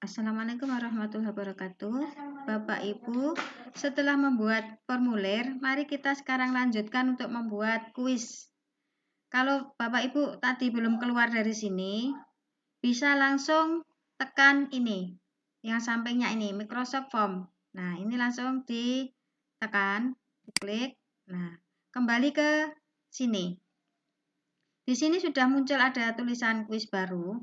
Assalamualaikum warahmatullahi wabarakatuh. Bapak Ibu, setelah membuat formulir, mari kita sekarang lanjutkan untuk membuat kuis. Kalau Bapak Ibu tadi belum keluar dari sini, bisa langsung tekan ini, yang sampingnya ini, Microsoft Form. Nah, ini langsung ditekan, diklik. Nah, kembali ke sini. Di sini sudah muncul ada tulisan kuis baru.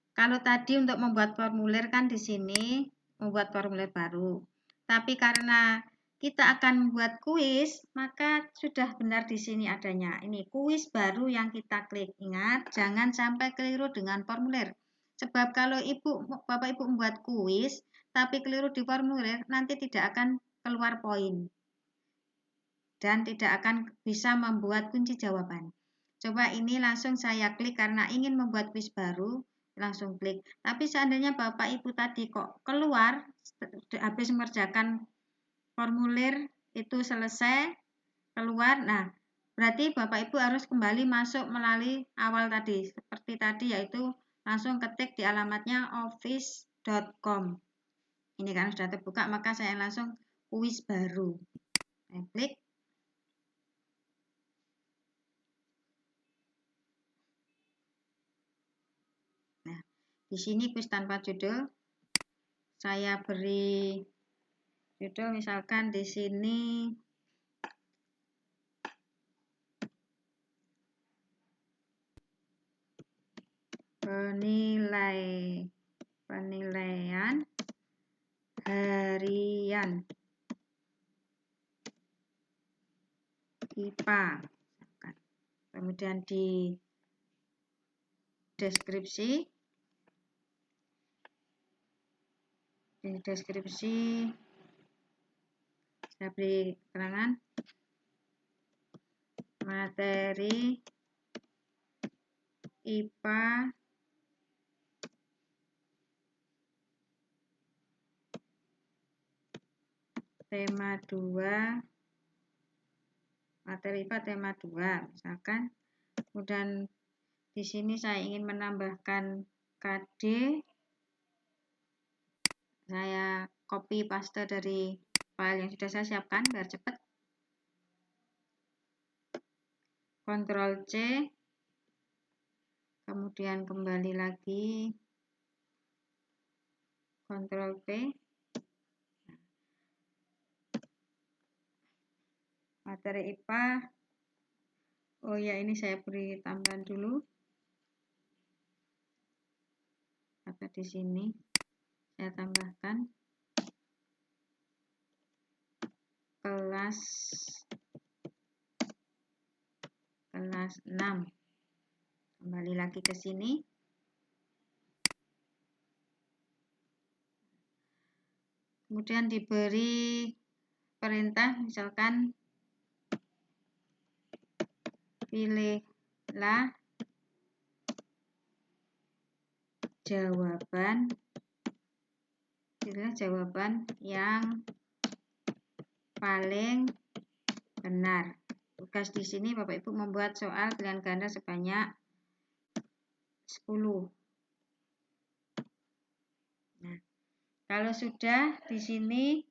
Kalau tadi untuk membuat formulir kan di sini membuat formulir baru. Tapi karena kita akan membuat kuis, maka sudah benar di sini adanya. Ini kuis baru yang kita klik. Ingat, jangan sampai keliru dengan formulir. Sebab kalau Bapak Ibu membuat kuis, tapi keliru di formulir, nanti tidak akan keluar poin. Dan tidak akan bisa membuat kunci jawaban. Coba ini langsung saya klik karena ingin membuat kuis baru. Langsung klik. Tapi seandainya Bapak Ibu tadi kok keluar habis mengerjakan formulir itu selesai keluar, nah berarti Bapak Ibu harus kembali masuk melalui awal tadi seperti tadi, yaitu langsung ketik di alamatnya office.com. Ini kan sudah terbuka, maka saya langsung kuis baru. Saya klik. Nah, di sini kuis tanpa judul. Saya beri judul misalkan di sini penilaian harian IPA. Kemudian di deskripsi saya beri keterangan materi IPA tema 2, materi IPA tema 2 misalkan. Kemudian di sini saya ingin menambahkan KD, saya copy paste dari file yang sudah saya siapkan biar cepat. Ctrl C, kemudian kembali lagi Ctrl P, materi IPA. Oh ya, ini saya beri tambahan dulu. Maka di sini saya tambahkan kelas 6. Kembali lagi ke sini. Kemudian diberi perintah misalkan pilihlah jawaban yang paling benar. Tugas di sini Bapak Ibu membuat soal pilihan ganda sebanyak 10. Nah, kalau sudah di sini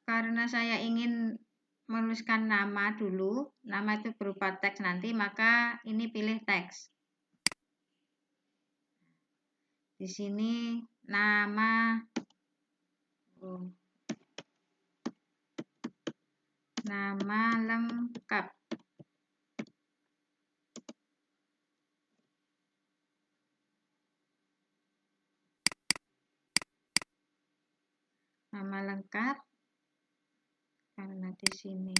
karena saya ingin menuliskan nama dulu, nama itu berupa teks nanti, maka ini pilih teks. Di sini nama lengkap. Nama lengkap karena di sini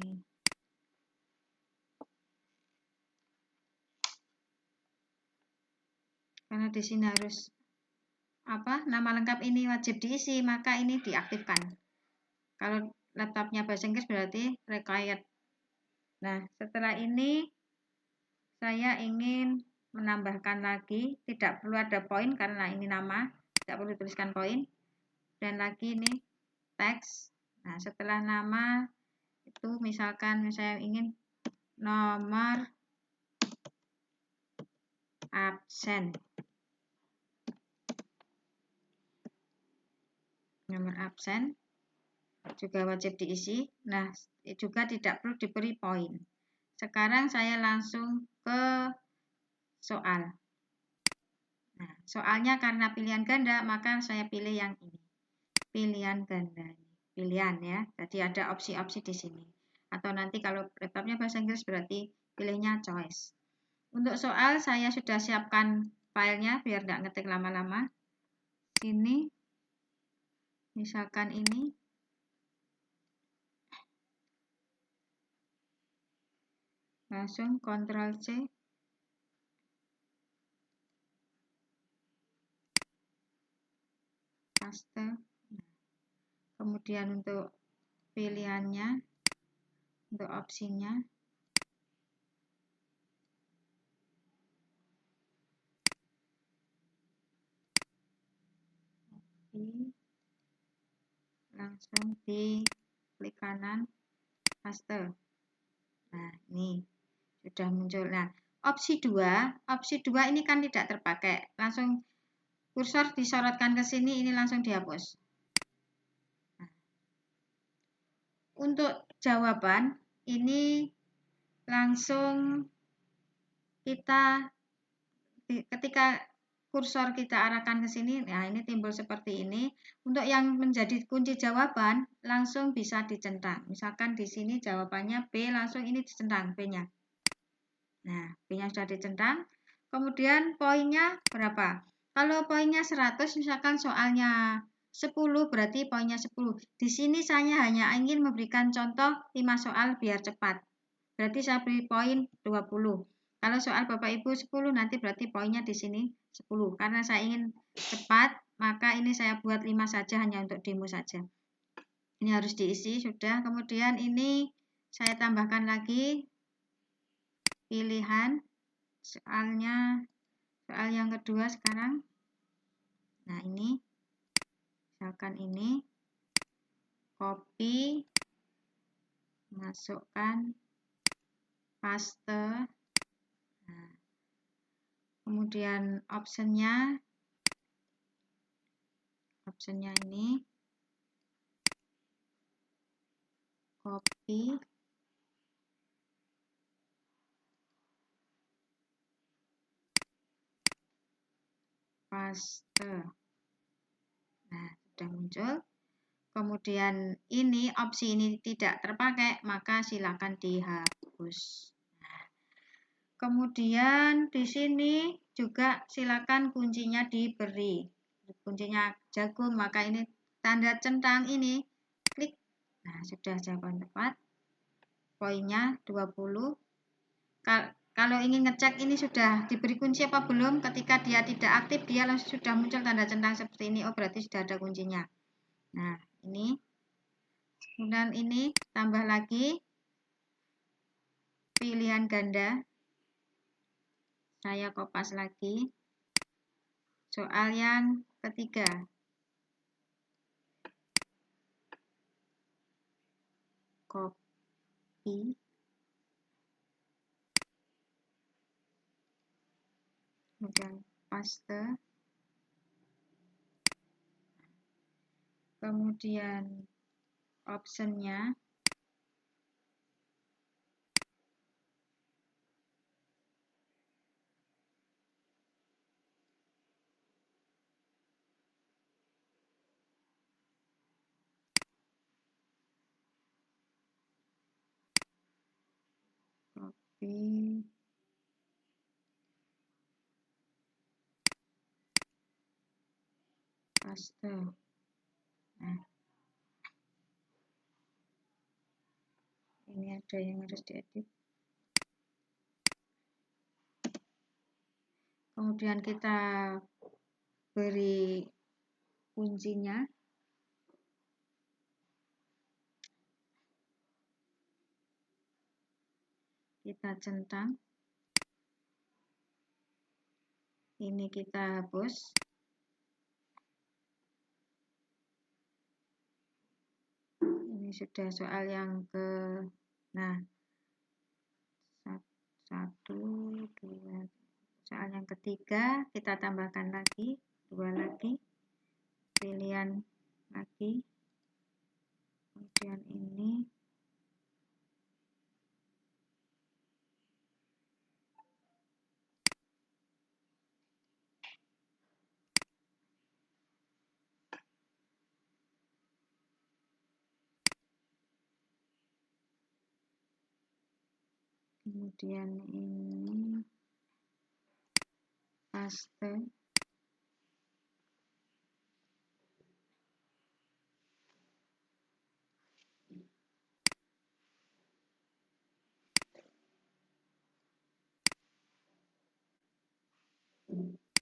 harus nama lengkap ini wajib diisi, maka ini diaktifkan. Kalau laptopnya bahasa Inggris berarti required. Nah, setelah ini saya ingin menambahkan lagi, tidak perlu ada poin karena ini nama, tidak perlu tuliskan poin. Dan lagi ini teks. Nah, setelah nama itu misalkan saya ingin nomor absen. Nomor absen juga wajib diisi. Nah, juga tidak perlu diberi poin. Sekarang saya langsung ke soal. Nah, soalnya karena pilihan ganda, maka saya pilih yang ini. Pilihan ganda. Pilihan ya. Jadi ada opsi-opsi di sini. Atau nanti kalau laptopnya bahasa Inggris berarti pilihnya choice. Untuk soal saya sudah siapkan filenya biar tidak ngetik lama-lama. Sini. Misalkan ini. Langsung Ctrl C. Paste. Kemudian untuk pilihannya, untuk opsinya. Langsung di klik kanan, paste. Nah, ini sudah muncul. Nah, opsi 2 ini kan tidak terpakai. Langsung kursor disorotkan ke sini, ini langsung dihapus. Nah, untuk jawaban ini langsung kita ketika kursor kita arahkan ke sini, nah ini timbul seperti ini. Untuk yang menjadi kunci jawaban langsung bisa dicentang. Misalkan di sini jawabannya B, langsung ini dicentang B-nya. Nah, B-nya sudah dicentang. Kemudian poinnya berapa? Kalau poinnya 100, misalkan soalnya 10, berarti poinnya 10. Di sini saya hanya ingin memberikan contoh 5 soal biar cepat. Berarti saya beri poin 20. Kalau soal Bapak Ibu 10, nanti berarti poinnya di sini 10. Karena saya ingin cepat, maka ini saya buat 5 saja, hanya untuk demo saja. Ini harus diisi, sudah. Kemudian ini saya tambahkan lagi pilihan soalnya, soal yang kedua sekarang. Nah, ini misalkan ini copy, masukkan, paste. Nah, kemudian optionnya ini copy, paste. Nah, sudah muncul. Kemudian ini opsi ini tidak terpakai, maka silakan dihapus. Nah, kemudian di sini juga silakan kuncinya diberi. Kuncinya jagung, maka ini tanda centang ini klik. Nah, sudah jawaban tepat. Poinnya 20. Kalau ingin ngecek ini sudah diberi kunci apa belum, ketika dia tidak aktif, dia langsung sudah muncul tanda centang seperti ini. Oh, berarti sudah ada kuncinya. Nah, ini. Kemudian ini tambah lagi pilihan ganda. Saya kopas lagi. Soal yang ketiga. Copy. Kemudian paste. Kemudian optionnya copy, paste. Nah, ini ada yang harus diedit. Kemudian kita beri kuncinya. Kita centang. Ini kita hapus. Ini sudah soal yang ke, nah, 1, 2, soal yang ketiga kita tambahkan lagi, 2 lagi, pilihan lagi, kemudian ini, kemudian ini paste,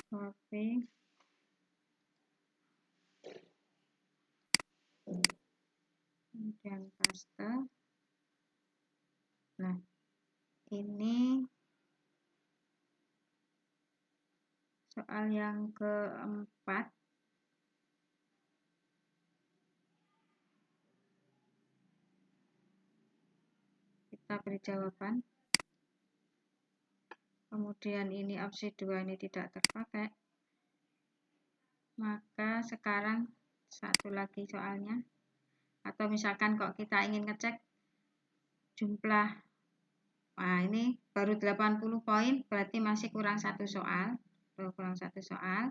copy, kemudian paste. Nah, ini soal yang keempat. Kita beri jawaban. Kemudian ini opsi 2 ini tidak terpakai. Maka sekarang satu lagi soalnya. Atau misalkan kok kita ingin ngecek jumlah, nah ini baru 80 poin, berarti masih kurang satu soal. Kurang satu soal.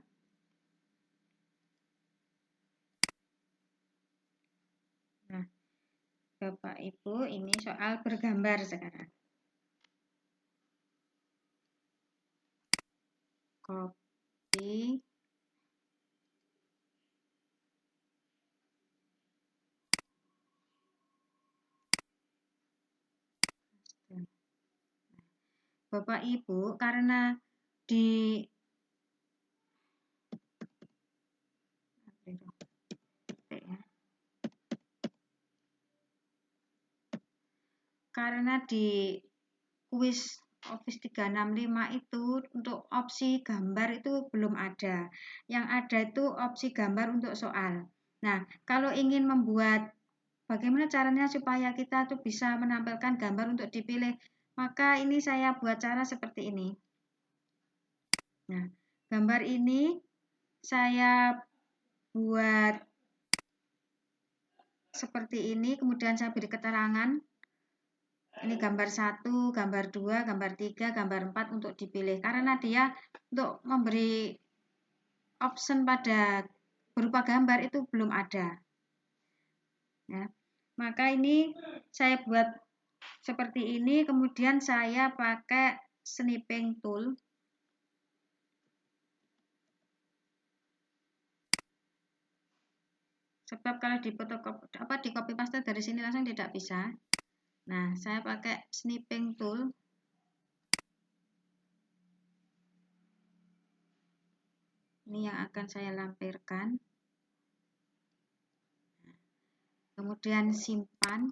Nah, Bapak Ibu, ini soal bergambar sekarang. Copy. Bapak Ibu, karena di kuis Office 365 itu untuk opsi gambar itu belum ada. Yang ada itu opsi gambar untuk soal. Nah, kalau ingin membuat bagaimana caranya supaya kita tuh bisa menampilkan gambar untuk dipilih, maka ini saya buat cara seperti ini. Nah, gambar ini saya buat seperti ini, kemudian saya beri keterangan. Ini gambar 1, gambar 2, gambar 3, gambar 4 untuk dipilih. Karena dia untuk memberi option pada berupa gambar itu belum ada. Ya. Maka ini saya buat seperti ini, kemudian saya pakai snipping tool. Sebab kalau di copy paste dari sini langsung tidak bisa. Nah, saya pakai snipping tool. Ini yang akan saya lampirkan. Kemudian simpan.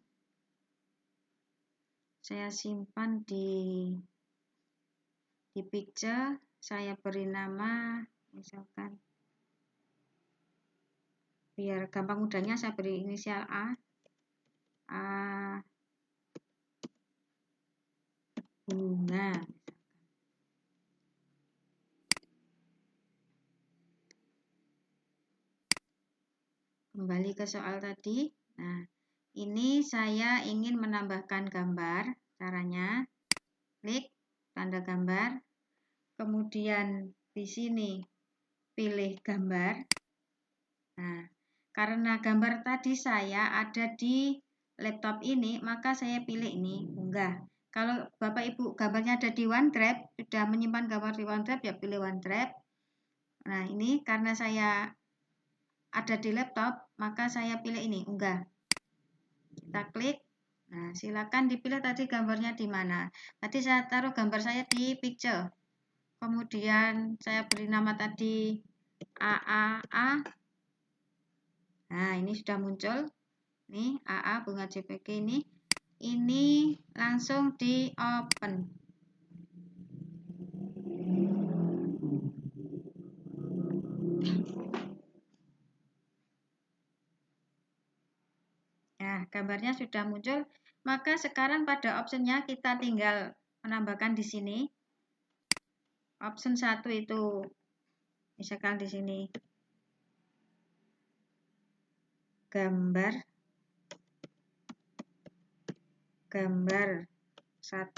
Saya simpan di picture. Saya beri nama, misalkan, biar gampang mudahnya saya beri inisial A. Bunga. Kembali ke soal tadi. Nah, ini saya ingin menambahkan gambar. Caranya, klik tanda gambar. Kemudian di sini pilih gambar. Nah, karena gambar tadi saya ada di laptop ini, maka saya pilih ini, unggah. Kalau Bapak Ibu gambarnya ada di OneDrive, sudah menyimpan gambar di OneDrive, ya pilih OneDrive. Nah, ini karena saya ada di laptop, maka saya pilih ini, unggah. Kita klik. Nah, silakan dipilih tadi gambarnya di mana. Tadi saya taruh gambar saya di picture. Kemudian saya beri nama tadi AAA. Nah, ini sudah muncul. Nih, AA bunga JPG ini. Ini langsung di open. Nah, gambarnya sudah muncul. Maka sekarang pada optionnya kita tinggal menambahkan di sini. option 1 itu misalkan di sini gambar 1,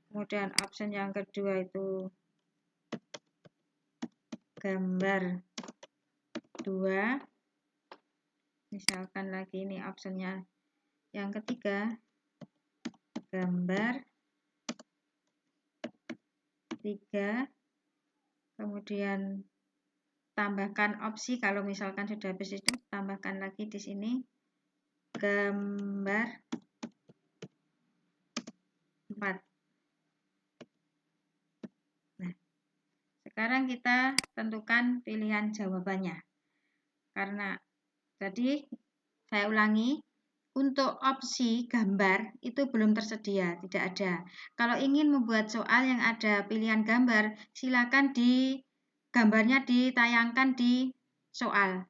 kemudian option yang kedua itu gambar 2, misalkan lagi ini optionnya yang ketiga gambar 3, kemudian tambahkan opsi kalau misalkan sudah habis itu tambahkan lagi di sini gambar 4. Nah, sekarang kita tentukan pilihan jawabannya. Karena tadi saya ulangi, untuk opsi gambar itu belum tersedia, tidak ada. Kalau ingin membuat soal yang ada pilihan gambar, silakan gambarnya ditayangkan di soal.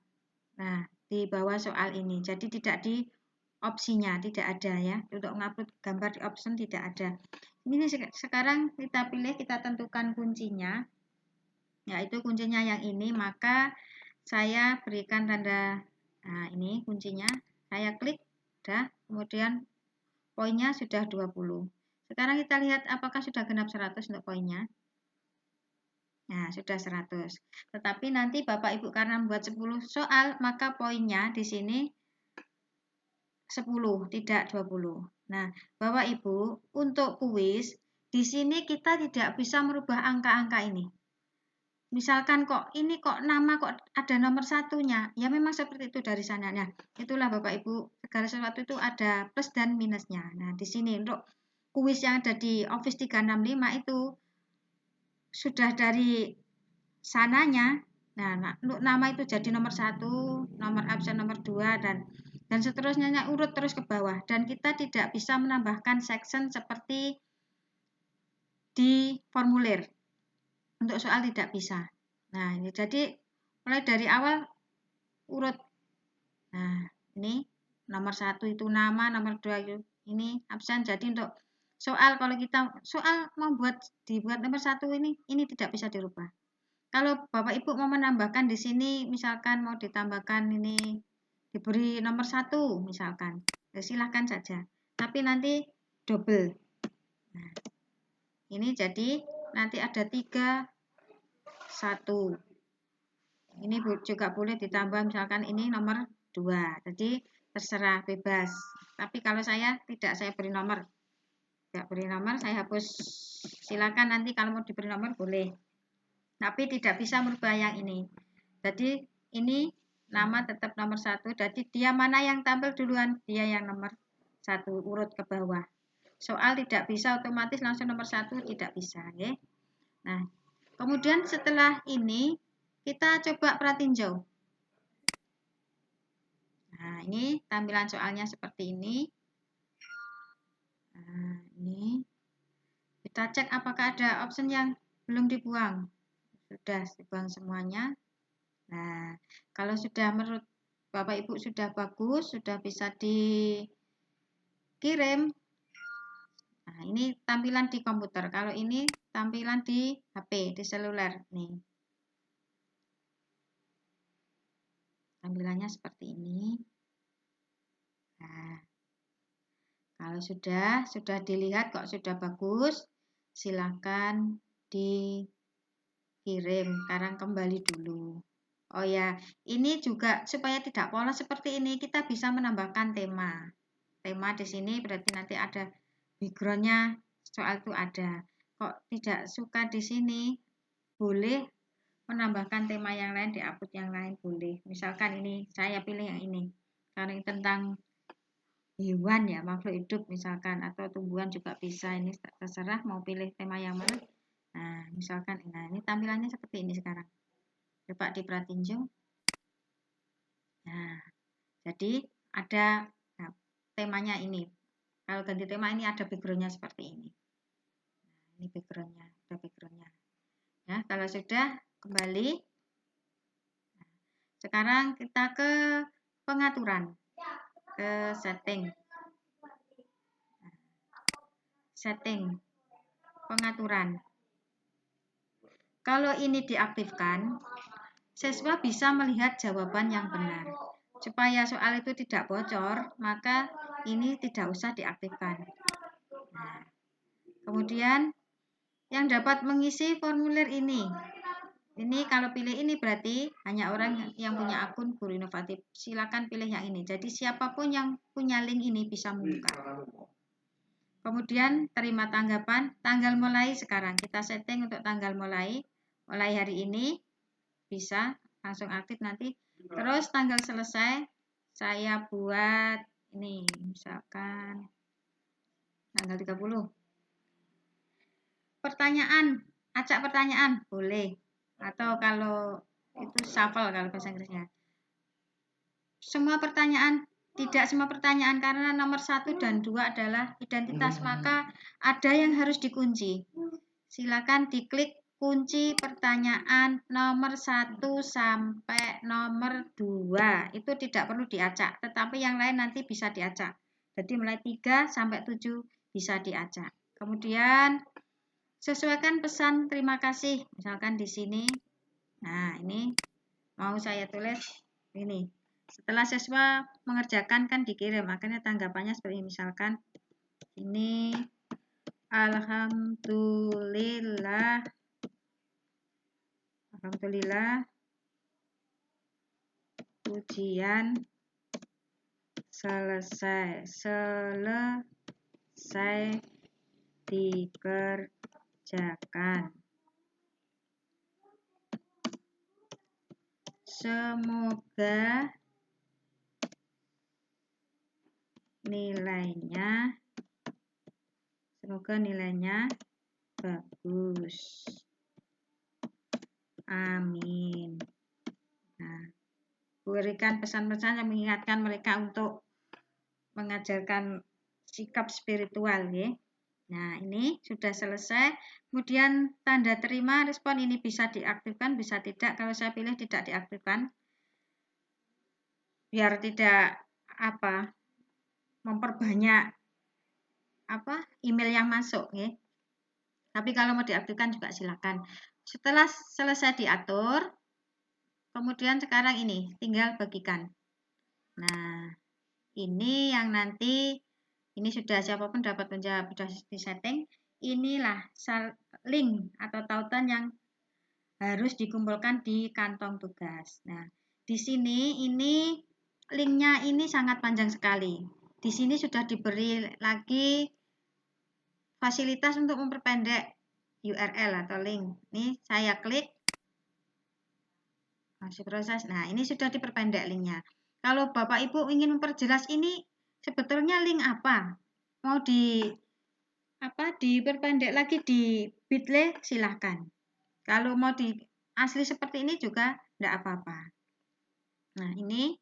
Nah, di bawah soal ini. Jadi tidak di opsinya, tidak ada ya. Untuk mengupload gambar di option tidak ada. Ini sekarang kita pilih, kita tentukan kuncinya. Yaitu kuncinya yang ini, maka saya berikan tanda, nah ini kuncinya. Saya klik. Kemudian poinnya sudah 20. Sekarang kita lihat apakah sudah genap 100 untuk poinnya. Nah, sudah 100. Tetapi nanti Bapak Ibu karena membuat 10 soal, maka poinnya di sini 10, tidak 20. Nah, Bapak Ibu, untuk kuis, di sini kita tidak bisa merubah angka-angka ini. Misalkan kok nama kok ada nomor satunya, ya memang seperti itu dari sananya. Itulah Bapak Ibu, segala sesuatu itu ada plus dan minusnya. Nah, di sini untuk kuis yang ada di Office 365 itu sudah dari sananya. Nah, untuk nama itu jadi nomor 1, nomor absen nomor 2 dan seterusnya urut terus ke bawah, dan kita tidak bisa menambahkan section seperti di formulir. Untuk soal tidak bisa. Nah, ini jadi mulai dari awal urut. Nah, ini nomor 1 itu nama, nomor 2 itu ini absen. Jadi untuk soal, kalau kita soal dibuat nomor 1 ini tidak bisa dirubah. Kalau Bapak Ibu mau menambahkan di sini, misalkan mau ditambahkan ini diberi nomor 1 misalkan, ya silahkan saja. Tapi nanti double. Nah, ini jadi nanti ada 3, 1. Ini juga boleh ditambah misalkan ini nomor 2. Jadi terserah, bebas. Tapi kalau saya tidak, saya beri nomor. Tidak beri nomor, saya hapus. Silakan nanti kalau mau diberi nomor boleh. Tapi tidak bisa merubah yang ini. Jadi ini nama tetap nomor 1. Jadi dia mana yang tampil duluan, dia yang nomor 1 urut ke bawah. Soal tidak bisa otomatis langsung nomor 1, tidak bisa. Ya. Nah, kemudian setelah ini kita coba pratinjau. Nah, ini tampilan soalnya seperti ini. Nah, ini kita cek apakah ada option yang belum dibuang. Sudah dibuang semuanya. Nah, kalau sudah menurut Bapak Ibu sudah bagus, sudah bisa dikirim. Nah, ini tampilan di komputer. Kalau ini tampilan di HP, di seluler nih. Tampilannya seperti ini. Nah, kalau sudah dilihat kok sudah bagus, silakan dikirim. Sekarang kembali dulu. Oh ya, ini juga supaya tidak polos seperti ini, kita bisa menambahkan tema. Tema di sini berarti nanti ada backgroundnya, soal itu ada. Kok tidak suka di sini, boleh menambahkan tema yang lain, di-upload yang lain boleh. Misalkan ini saya pilih yang ini, karena ini tentang hewan ya, makhluk hidup misalkan, atau tumbuhan juga bisa. Ini terserah mau pilih tema yang mana. Nah, misalkan ini tampilannya seperti ini sekarang. Coba dipratinjau. Nah, jadi ada temanya ini. Kalau ganti tema ini ada backgroundnya seperti ini. Nah, ini backgroundnya, ada backgroundnya. Ya, kalau sudah kembali. Nah, sekarang kita ke pengaturan, ke setting. Nah, setting, pengaturan. Kalau ini diaktifkan, siswa bisa melihat jawaban yang benar. Supaya soal itu tidak bocor, maka ini tidak usah diaktifkan. Nah, kemudian yang dapat mengisi formulir ini. Ini kalau pilih ini berarti hanya orang yang punya akun Guru Inovatif. Silakan pilih yang ini. Jadi siapapun yang punya link ini bisa membuka. Kemudian terima tanggapan, tanggal mulai sekarang. Kita setting untuk tanggal mulai hari ini bisa langsung aktif nanti. Terus tanggal selesai saya buat ini misalkan tanggal 30. Pertanyaan, acak pertanyaan boleh. Atau kalau itu shuffle kalau bahasa Inggrisnya. Tidak semua pertanyaan karena nomor 1 dan 2 adalah identitas, maka ada yang harus dikunci. Silakan diklik kunci pertanyaan nomor 1 sampai nomor 2. Itu tidak perlu diacak, tetapi yang lain nanti bisa diacak. Jadi mulai 3 sampai 7 bisa diacak. Kemudian sesuaikan pesan terima kasih. Misalkan di sini. Nah, ini mau saya tulis ini. Setelah siswa mengerjakan kan dikirim, makanya tanggapannya seperti ini. Misalkan ini alhamdulillah ujian selesai dikerjakan. Semoga nilainya bagus. Amin. Nah, berikan pesan-pesan yang mengingatkan mereka untuk mengajarkan sikap spiritual ya. Nah, ini sudah selesai. Kemudian tanda terima respon ini bisa diaktifkan, bisa tidak. Kalau saya pilih tidak diaktifkan. Biar tidak memperbanyak email yang masuk ya. Tapi kalau mau diaktifkan juga silakan. Setelah selesai diatur, kemudian sekarang ini tinggal bagikan. Nah, ini yang nanti ini sudah siapapun dapat menjawab, sudah disetting. Inilah link atau tautan yang harus dikumpulkan di kantong tugas. Nah, di sini ini linknya ini sangat panjang sekali. Di sini sudah diberi lagi fasilitas untuk memperpendek URL atau link. Ini saya klik, masih proses. Nah, ini sudah diperpendek linknya. Kalau Bapak Ibu ingin memperjelas ini sebetulnya link apa? Mau diperpendek lagi di Bitly silahkan. Kalau mau di asli seperti ini juga tidak apa-apa. Nah, ini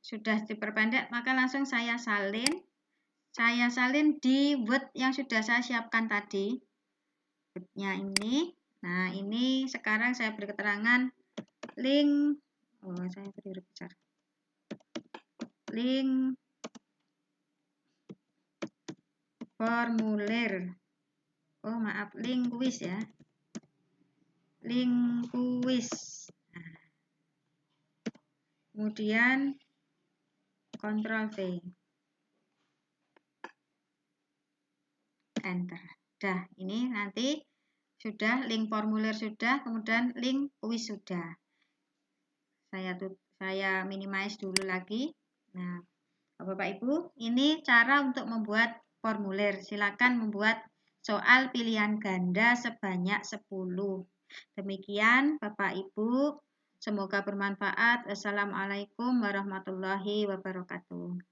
sudah diperpendek, maka langsung saya salin. Saya salin di Word yang sudah saya siapkan tadi. Word-nya ini. Nah, ini sekarang saya beri keterangan link. Saya beri besar. Link formulir. Link kuis ya. Link kuis. Nah, kemudian Ctrl V. Enter. Dah, ini nanti sudah link formulir sudah, kemudian link kuis sudah. Saya minimize dulu lagi. Nah, Bapak Ibu, ini cara untuk membuat formulir. Silakan membuat soal pilihan ganda sebanyak 10. Demikian Bapak Ibu, semoga bermanfaat. Assalamualaikum warahmatullahi wabarakatuh.